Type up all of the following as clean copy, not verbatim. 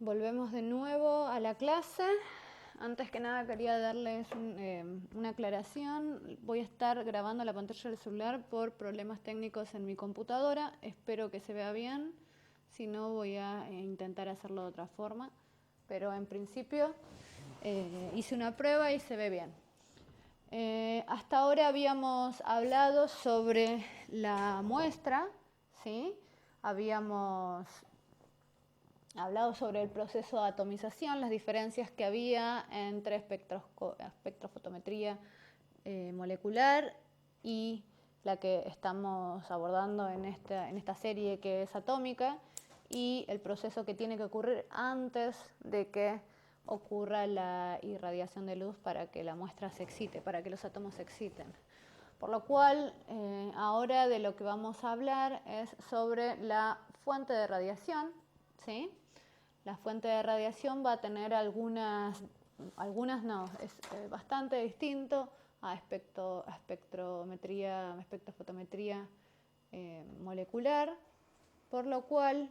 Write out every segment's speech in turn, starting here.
Volvemos de nuevo a la clase. Antes que nada quería darles una aclaración. Voy a estar grabando la pantalla del celular por problemas técnicos en mi computadora. Espero que se vea bien. Si no, voy a intentar hacerlo de otra forma. Pero en principio hice una prueba y se ve bien. Hasta ahora habíamos hablado sobre la muestra, ¿sí? Habíamos hablado sobre el proceso de atomización, las diferencias que había entre espectrofotometría molecular y la que estamos abordando en esta serie, que es atómica, y el proceso que tiene que ocurrir antes de que ocurra la irradiación de luz para que la muestra se excite, para que los átomos se exciten. Por lo cual, ahora de lo que vamos a hablar es sobre la fuente de radiación, ¿sí? La fuente de radiación va a tener algunas no, es bastante distinto a espectrofotometría molecular, por lo cual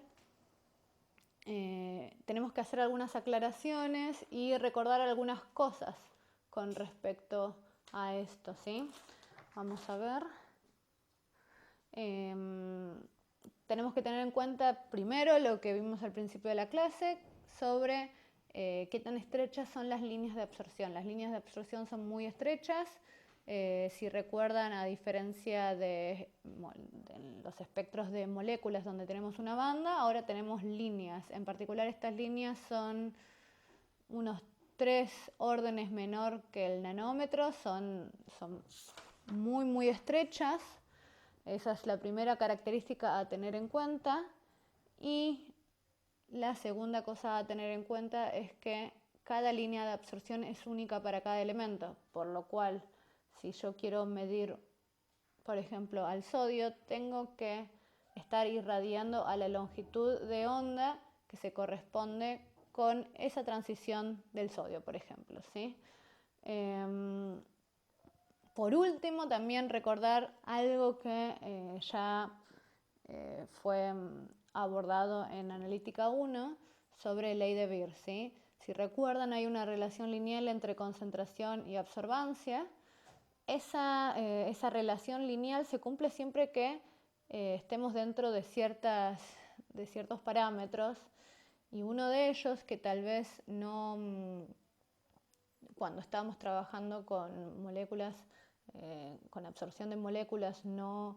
tenemos que hacer algunas aclaraciones y recordar algunas cosas con respecto a esto, ¿sí? Vamos a ver. Tenemos que tener en cuenta primero lo que vimos al principio de la clase sobre qué tan estrechas son las líneas de absorción. Las líneas de absorción son muy estrechas. Si recuerdan, a diferencia de los espectros de moléculas donde tenemos una banda, ahora tenemos líneas. En particular, estas líneas son unos 3 órdenes menor que el nanómetro, son muy, muy estrechas. Esa es la primera característica a tener en cuenta. Y la segunda cosa a tener en cuenta es que cada línea de absorción es única para cada elemento, por lo cual si yo quiero medir, por ejemplo, al sodio, tengo que estar irradiando a la longitud de onda que se corresponde con esa transición del sodio, por ejemplo, ¿sí? Por último, también recordar algo que ya fue abordado en Analítica 1 sobre ley de Beer, ¿sí? Si recuerdan, hay una relación lineal entre concentración y absorbancia. Esa relación lineal se cumple siempre que estemos dentro de ciertos parámetros, y uno de ellos, que tal vez no, cuando estábamos trabajando con moléculas, con absorción de moléculas, no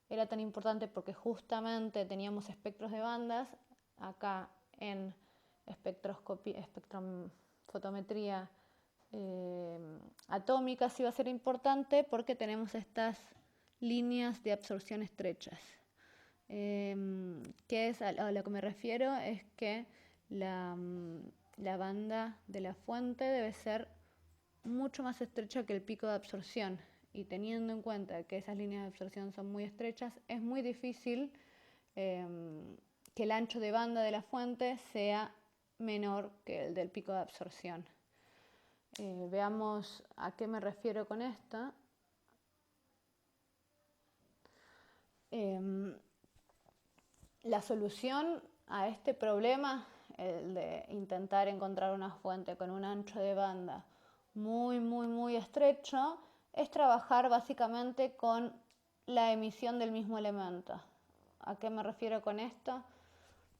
era tan importante porque justamente teníamos espectros de bandas. Acá en espectrofotometría atómica sí va a ser importante porque tenemos estas líneas de absorción estrechas. ¿Qué es a lo que me refiero? Es que la banda de la fuente debe ser mucho más estrecha que el pico de absorción, y teniendo en cuenta que esas líneas de absorción son muy estrechas, es muy difícil que el ancho de banda de la fuente sea menor que el del pico de absorción. Veamos a qué me refiero con esto. La solución a este problema, el de intentar encontrar una fuente con un ancho de banda muy, muy, muy estrecho, es trabajar básicamente con la emisión del mismo elemento. ¿A qué me refiero con esto?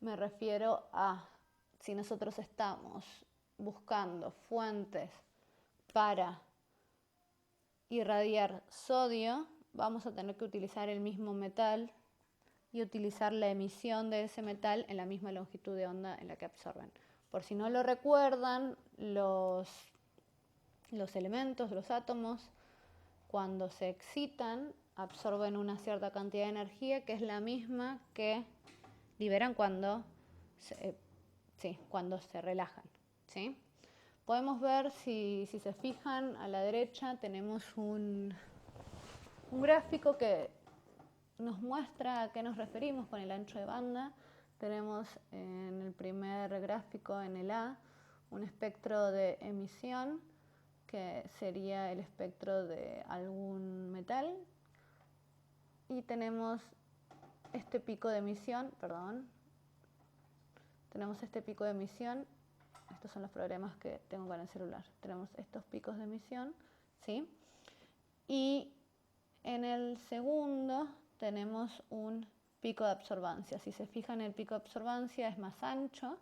Me refiero a, si nosotros estamos buscando fuentes para irradiar sodio, vamos a tener que utilizar el mismo metal y utilizar la emisión de ese metal en la misma longitud de onda en la que absorben. Por si no lo recuerdan, los elementos, los átomos, cuando se excitan, absorben una cierta cantidad de energía que es la misma que liberan cuando se relajan, ¿sí? Podemos ver, si se fijan, a la derecha tenemos un gráfico que nos muestra a qué nos referimos con el ancho de banda. Tenemos en el primer gráfico, en el A, un espectro de emisión, que sería el espectro de algún metal, y tenemos este pico de emisión, tenemos este pico de emisión. Estos son los problemas que tengo con el celular. Tenemos estos picos de emisión, ¿sí? Y en el segundo tenemos un pico de absorbancia. Si se fijan, el pico de absorbancia es más ancho,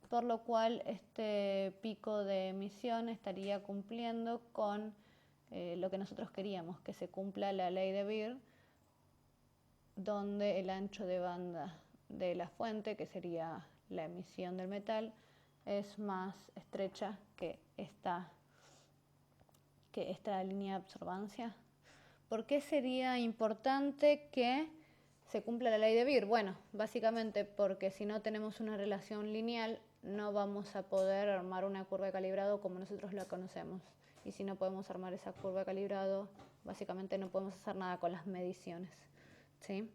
por lo cual este pico de emisión estaría cumpliendo con lo que nosotros queríamos, que se cumpla la ley de Beer, donde el ancho de banda de la fuente, que sería la emisión del metal, es más estrecha que esta línea de absorbancia. ¿Por qué sería importante que se cumpla la ley de Beer? Bueno, básicamente porque si no tenemos una relación lineal, no vamos a poder armar una curva de calibrado como nosotros la conocemos. Y si no podemos armar esa curva de calibrado, básicamente no podemos hacer nada con las mediciones, ¿sí?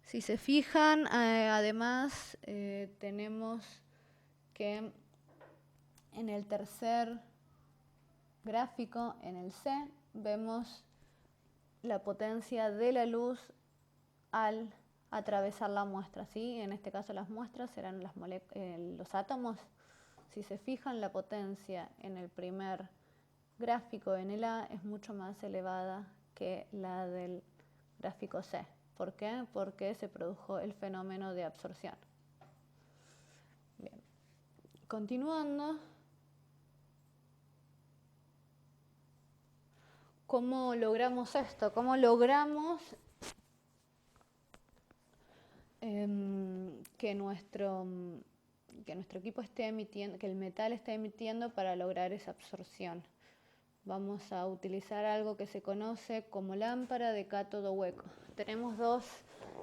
Si se fijan, además tenemos que en el tercer gráfico, en el C, vemos la potencia de la luz al atravesar la muestra, ¿sí? En este caso las muestras serán los átomos. Si se fijan, la potencia en el primer gráfico, en el A, es mucho más elevada que la del gráfico C. ¿Por qué? Porque se produjo el fenómeno de absorción. Bien. Continuando, ¿cómo logramos esto? ¿Cómo logramos que nuestro equipo esté emitiendo, que el metal esté emitiendo para lograr esa absorción? Vamos a utilizar algo que se conoce como lámpara de cátodo hueco. Tenemos dos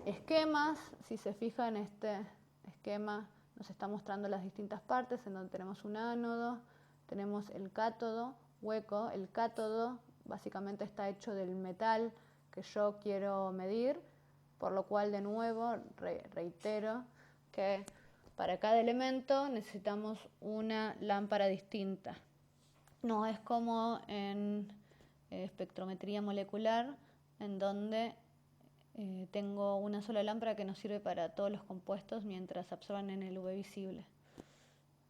esquemas. Si se fijan, este esquema nos está mostrando las distintas partes en donde tenemos un ánodo, tenemos el cátodo hueco. El cátodo básicamente está hecho del metal que yo quiero medir, por lo cual de nuevo reitero que para cada elemento necesitamos una lámpara distinta. No es como en espectrometría molecular, en donde tengo una sola lámpara que nos sirve para todos los compuestos mientras absorban en el UV visible.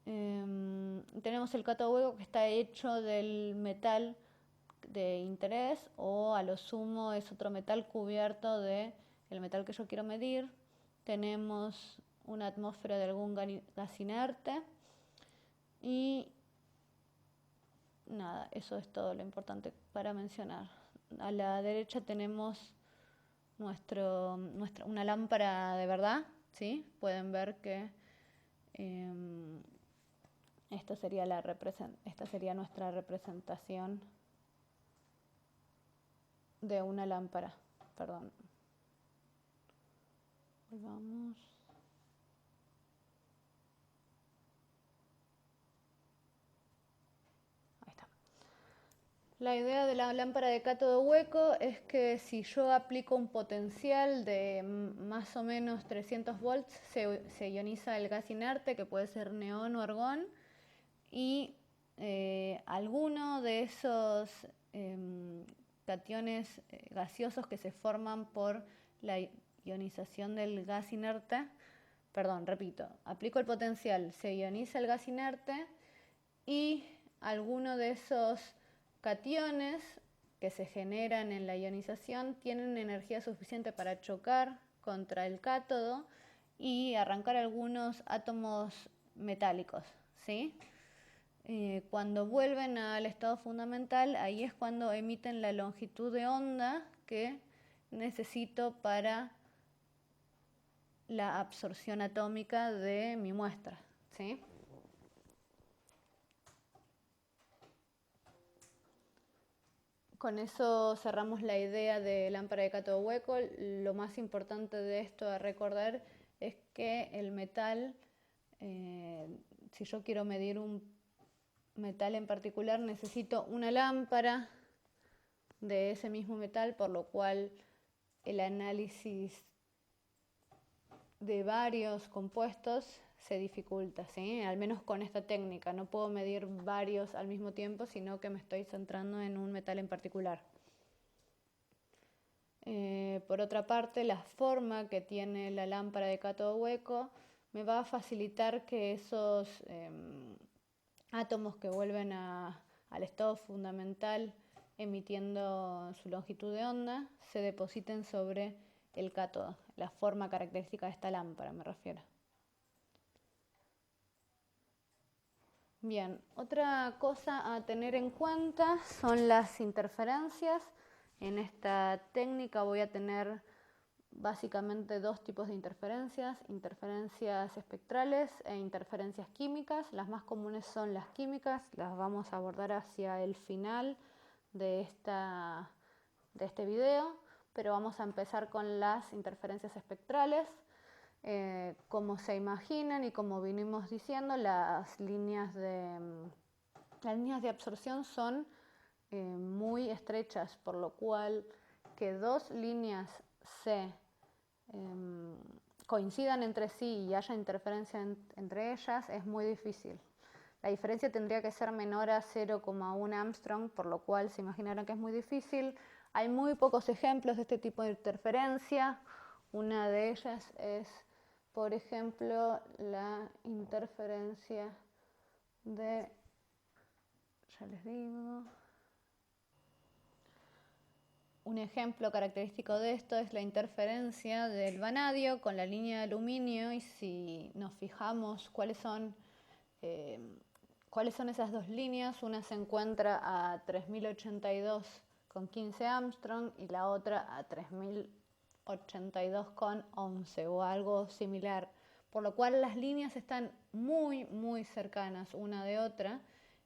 Tenemos el cátodo hueco, que está hecho del metal de interés, o a lo sumo es otro metal cubierto del metal que yo quiero medir. Tenemos una atmósfera de algún gas inerte y nada, eso es todo lo importante para mencionar. A la derecha tenemos una lámpara de verdad, ¿sí? Pueden ver que esta sería nuestra representación de una lámpara. Perdón. Volvamos. Ahí está. La idea de la lámpara de cátodo hueco es que si yo aplico un potencial de más o menos 300 volts, se ioniza el gas inerte, que puede ser neón o argón, y alguno de esos cationes gaseosos que se forman por la ionización del gas inerte, aplico el potencial, se ioniza el gas inerte y alguno de esos cationes que se generan en la ionización tienen energía suficiente para chocar contra el cátodo y arrancar algunos átomos metálicos, ¿sí? Cuando vuelven al estado fundamental, ahí es cuando emiten la longitud de onda que necesito para la absorción atómica de mi muestra, ¿sí? Con eso cerramos la idea de lámpara de cátodo hueco. Lo más importante de esto a recordar es que el metal, si yo quiero medir un metal en particular, necesito una lámpara de ese mismo metal, por lo cual el análisis de varios compuestos se dificulta, ¿sí? Al menos con esta técnica. No puedo medir varios al mismo tiempo, sino que me estoy centrando en un metal en particular. Por otra parte, la forma que tiene la lámpara de cátodo hueco me va a facilitar que esos átomos que vuelven al estado fundamental emitiendo su longitud de onda se depositen sobre el cátodo, la forma característica de esta lámpara me refiero. Bien, otra cosa a tener en cuenta son las interferencias. En esta técnica voy a tener básicamente dos tipos de interferencias espectrales e interferencias químicas. Las más comunes son las químicas, las vamos a abordar hacia el final de este video, pero vamos a empezar con las interferencias espectrales. Como se imaginan y como vinimos diciendo, las líneas de absorción son muy estrechas, por lo cual que dos líneas se coincidan entre sí y haya interferencia entre ellas es muy difícil. La diferencia tendría que ser menor a 0,1 Armstrong, por lo cual se imaginarán que es muy difícil. Hay muy pocos ejemplos de este tipo de interferencia. Una de ellas es, por ejemplo, la interferencia de, ya les digo, un ejemplo característico de esto es la interferencia del vanadio con la línea de aluminio, y si nos fijamos cuáles son esas dos líneas, una se encuentra a 3082,15 Armstrong y la otra a 3082,11 o algo similar, por lo cual las líneas están muy muy cercanas una de otra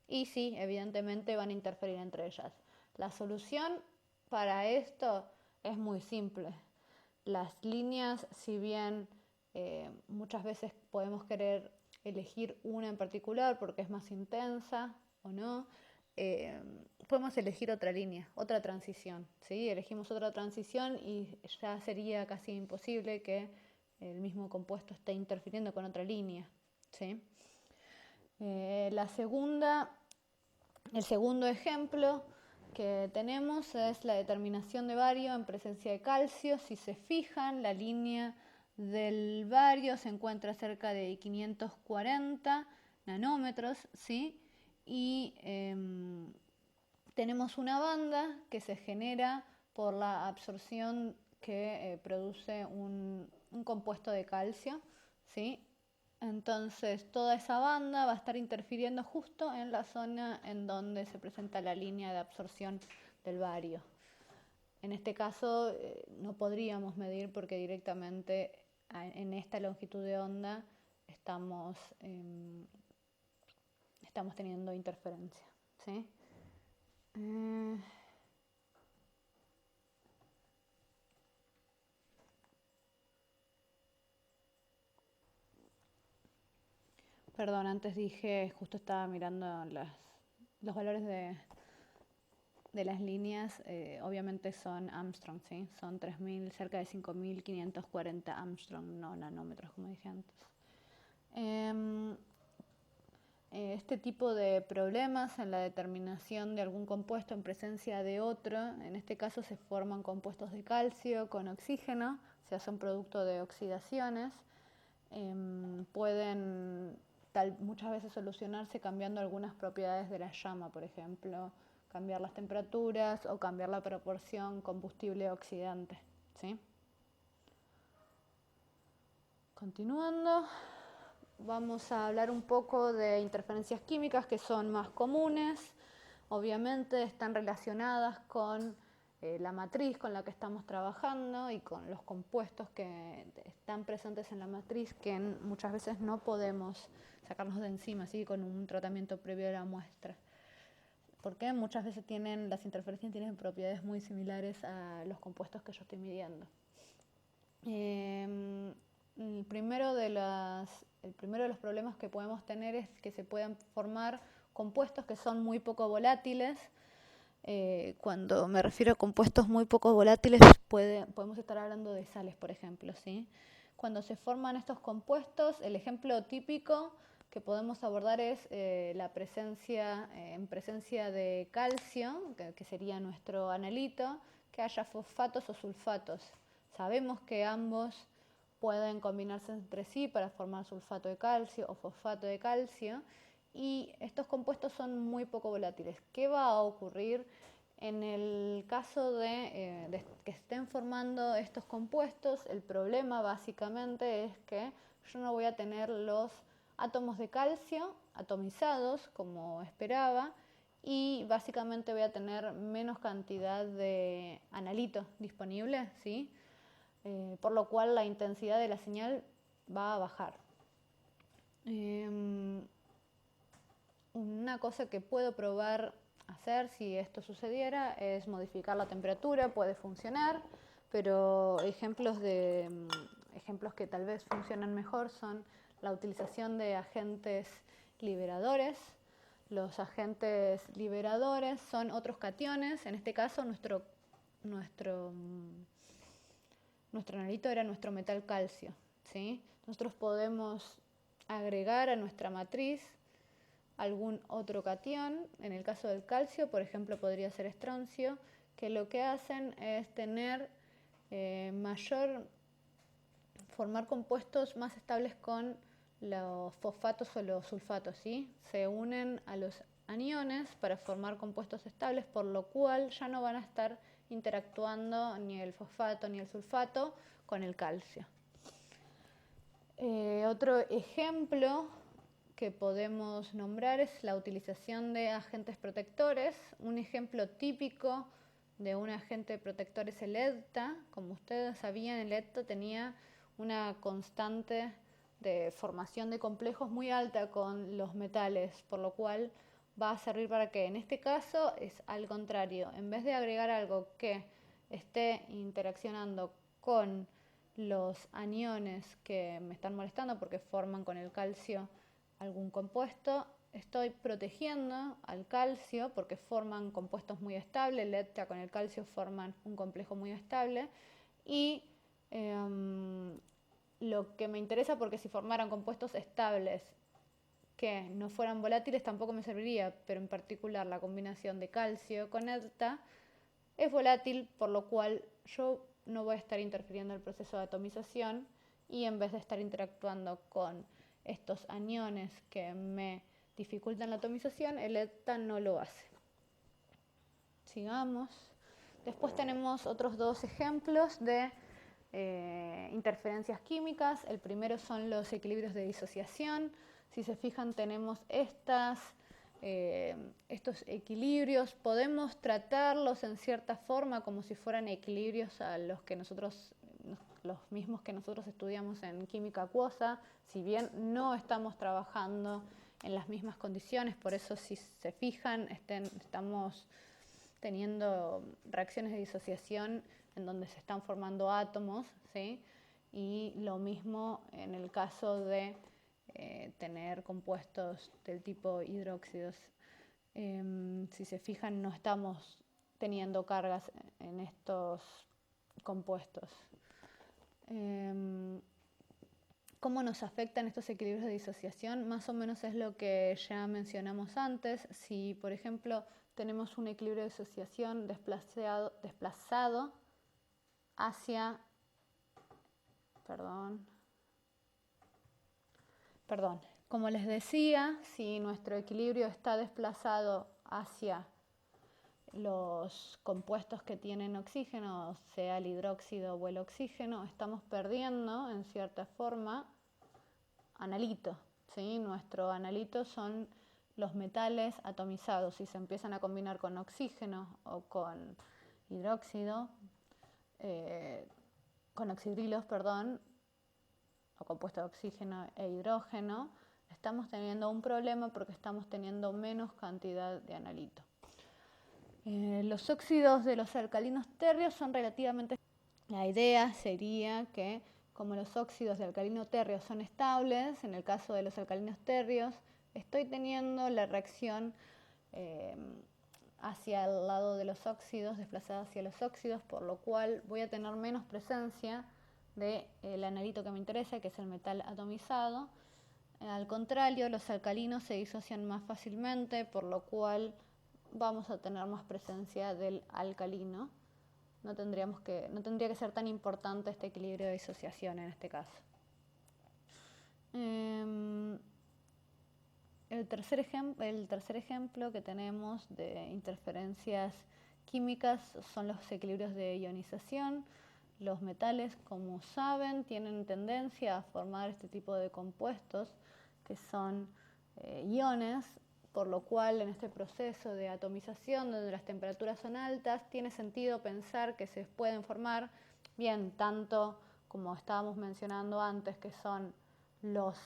y sí, evidentemente van a interferir entre ellas. La solución para esto es muy simple. Las líneas, si bien muchas veces podemos querer elegir una en particular porque es más intensa o no, podemos elegir otra línea, otra transición, ¿sí? Elegimos otra transición y ya sería casi imposible que el mismo compuesto esté interfiriendo con otra línea, ¿sí? El segundo ejemplo que tenemos es la determinación de bario en presencia de calcio. Si se fijan, la línea del bario se encuentra cerca de 540 nanómetros, ¿sí? Y tenemos una banda que se genera por la absorción que produce un compuesto de calcio, ¿sí? Entonces toda esa banda va a estar interfiriendo justo en la zona en donde se presenta la línea de absorción del bario. En este caso no podríamos medir porque directamente en esta longitud de onda estamos teniendo interferencia, ¿sí? Perdón, antes dije, justo estaba mirando los valores de las líneas, obviamente son Armstrong, ¿sí? Son 3000, cerca de 5540 Armstrong, no nanómetros, como dije antes. Este tipo de problemas en la determinación de algún compuesto en presencia de otro, en este caso se forman compuestos de calcio con oxígeno, o sea, son producto de oxidaciones, pueden muchas veces solucionarse cambiando algunas propiedades de la llama, por ejemplo, cambiar las temperaturas o cambiar la proporción combustible-oxidante, ¿sí? Continuando, vamos a hablar un poco de interferencias químicas que son más comunes. Obviamente están relacionadas con la matriz con la que estamos trabajando y con los compuestos que están presentes en la matriz que muchas veces no podemos sacarnos de encima, ¿sí? Con un tratamiento previo de la muestra. Porque muchas veces las interferencias tienen propiedades muy similares a los compuestos que yo estoy midiendo. El primero de los problemas que podemos tener es que se puedan formar compuestos que son muy poco volátiles. Cuando me refiero a compuestos muy poco volátiles, podemos estar hablando de sales, por ejemplo, ¿sí? Cuando se forman estos compuestos, el ejemplo típico que podemos abordar es la presencia de calcio, que sería nuestro analito, que haya fosfatos o sulfatos. Sabemos que ambos pueden combinarse entre sí para formar sulfato de calcio o fosfato de calcio, y estos compuestos son muy poco volátiles. ¿Qué va a ocurrir en el caso de que estén formando estos compuestos? El problema básicamente es que yo no voy a tener los átomos de calcio atomizados como esperaba, y básicamente voy a tener menos cantidad de analito disponible, ¿sí? Por lo cual la intensidad de la señal va a bajar. Una cosa que puedo probar hacer si esto sucediera es modificar la temperatura, puede funcionar, pero ejemplos que tal vez funcionan mejor son la utilización de agentes liberadores. Los agentes liberadores son otros cationes, en este caso nuestro analito era nuestro metal calcio, ¿sí? Nosotros podemos agregar a nuestra matriz algún otro catión. En el caso del calcio, por ejemplo, podría ser estroncio, que lo que hacen es tener formar compuestos más estables con los fosfatos o los sulfatos, ¿sí? Se unen a los aniones para formar compuestos estables, por lo cual ya no van a estar interactuando ni el fosfato ni el sulfato con el calcio. Otro ejemplo que podemos nombrar es la utilización de agentes protectores. Un ejemplo típico de un agente protector es el EDTA. Como ustedes sabían, el EDTA tenía una constante de formación de complejos muy alta con los metales, por lo cual va a servir para que en este caso es al contrario. En vez de agregar algo que esté interaccionando con los aniones que me están molestando porque forman con el calcio algún compuesto, estoy protegiendo al calcio porque forman compuestos muy estables. El EDTA con el calcio forman un complejo muy estable, y lo que me interesa, porque si formaran compuestos estables que no fueran volátiles tampoco me serviría, pero en particular la combinación de calcio con EDTA es volátil, por lo cual yo no voy a estar interfiriendo en el proceso de atomización, y en vez de estar interactuando con estos aniones que me dificultan la atomización, el EDTA no lo hace. Sigamos. Después tenemos otros dos ejemplos de interferencias químicas. El primero son los equilibrios de disociación. Si se fijan, tenemos estos equilibrios. Podemos tratarlos en cierta forma como si fueran equilibrios a los mismos que nosotros estudiamos en química acuosa, si bien no estamos trabajando en las mismas condiciones. Por eso, si se fijan, estamos teniendo reacciones de disociación en donde se están formando átomos, ¿sí? Y lo mismo en el caso de tener compuestos del tipo hidróxidos. Si se fijan, no estamos teniendo cargas en estos compuestos. ¿Cómo nos afectan estos equilibrios de disociación? Más o menos es lo que ya mencionamos antes. Si, por ejemplo, tenemos un equilibrio de disociación desplazado hacia, como les decía, si nuestro equilibrio está desplazado hacia los compuestos que tienen oxígeno, sea el hidróxido o el oxígeno, estamos perdiendo en cierta forma analito, ¿sí? Nuestro analito son los metales atomizados. Si se empiezan a combinar con oxígeno o con hidróxido, con oxidrilos, o compuestos de oxígeno e hidrógeno, estamos teniendo un problema porque estamos teniendo menos cantidad de analito. Los óxidos de los alcalinos térreos son relativamente... La idea sería que, como los óxidos de alcalino térreo son estables, en el caso de los alcalinos térreos, estoy teniendo la reacción hacia el lado de los óxidos, desplazada hacia los óxidos, por lo cual voy a tener menos presencia del analito que me interesa, que es el metal atomizado. Al contrario, los alcalinos se disocian más fácilmente, por lo cual vamos a tener más presencia del alcalino. no tendría que ser tan importante este equilibrio de disociación en este caso. El tercer ejemplo que tenemos de interferencias químicas son los equilibrios de ionización. Los metales, como saben, tienen tendencia a formar este tipo de compuestos que son iones, por lo cual en este proceso de atomización, donde las temperaturas son altas, tiene sentido pensar que se pueden formar, bien, tanto como estábamos mencionando antes, que son los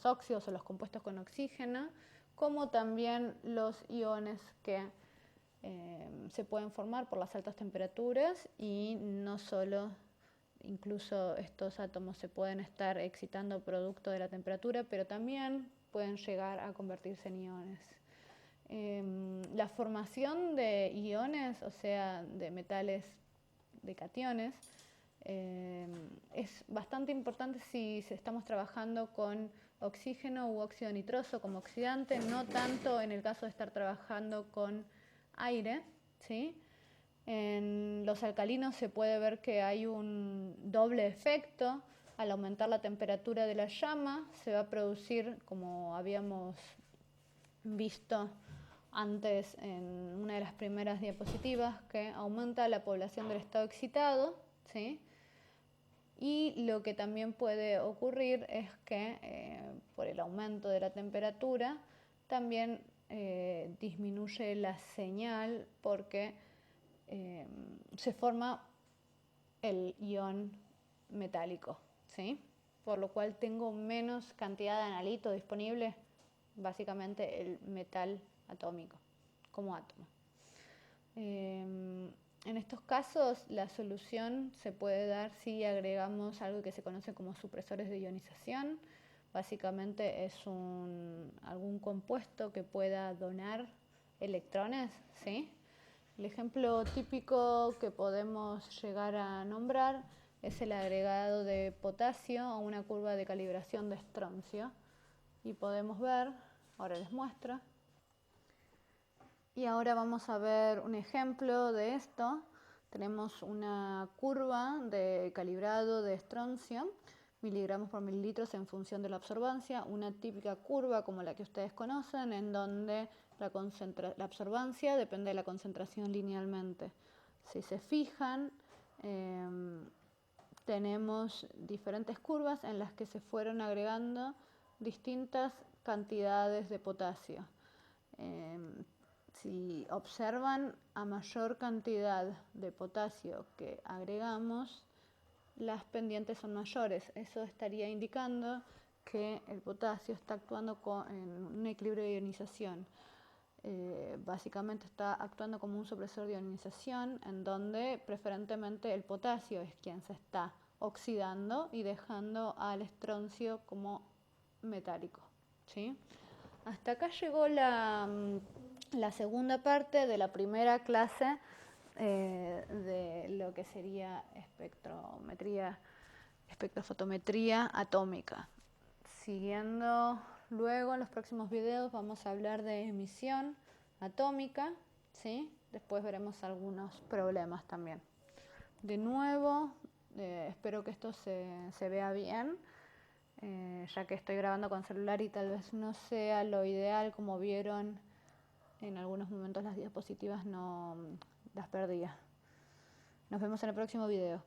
óxidos o los compuestos con oxígeno, como también los iones que se pueden formar por las altas temperaturas, y no solo, incluso estos átomos se pueden estar excitando producto de la temperatura, pero también pueden llegar a convertirse en iones. La formación de iones, o sea, de metales, de cationes, es bastante importante si estamos trabajando con oxígeno u óxido nitroso como oxidante, no tanto en el caso de estar trabajando con aire, ¿sí? En los alcalinos se puede ver que hay un doble efecto. Al aumentar la temperatura de la llama se va a producir, como habíamos visto antes en una de las primeras diapositivas, que aumenta la población del estado excitado, ¿sí? Y lo que también puede ocurrir es que por el aumento de la temperatura también disminuye la señal, porque se forma el ion metálico, ¿sí? Por lo cual tengo menos cantidad de analito disponible, básicamente el metal atómico como átomo. En estos casos la solución se puede dar si agregamos algo que se conoce como supresores de ionización. Básicamente es algún compuesto que pueda donar electrones, ¿sí? El ejemplo típico que podemos llegar a nombrar es el agregado de potasio a una curva de calibración de estroncio. Y podemos ver, ahora les muestro. Y ahora vamos a ver un ejemplo de esto. Tenemos una curva de calibrado de estroncio, miligramos por mililitros en función de la absorbancia, una típica curva como la que ustedes conocen, en donde la absorbancia depende de la concentración linealmente. Si se fijan, tenemos diferentes curvas en las que se fueron agregando distintas cantidades de potasio. Si observan, a mayor cantidad de potasio que agregamos, las pendientes son mayores. Eso estaría indicando que el potasio está actuando en un equilibrio de ionización. Básicamente está actuando como un supresor de ionización, en donde preferentemente el potasio es quien se está oxidando y dejando al estroncio como metálico, ¿sí? Hasta acá llegó la segunda parte de la primera clase de lo que sería espectrofotometría atómica. Siguiendo luego en los próximos videos vamos a hablar de emisión atómica, ¿sí? Después veremos algunos problemas también. De nuevo, espero que esto se vea bien. Ya que estoy grabando con celular y tal vez no sea lo ideal, como vieron en algunos momentos las diapositivas no las perdía. Nos vemos en el próximo video.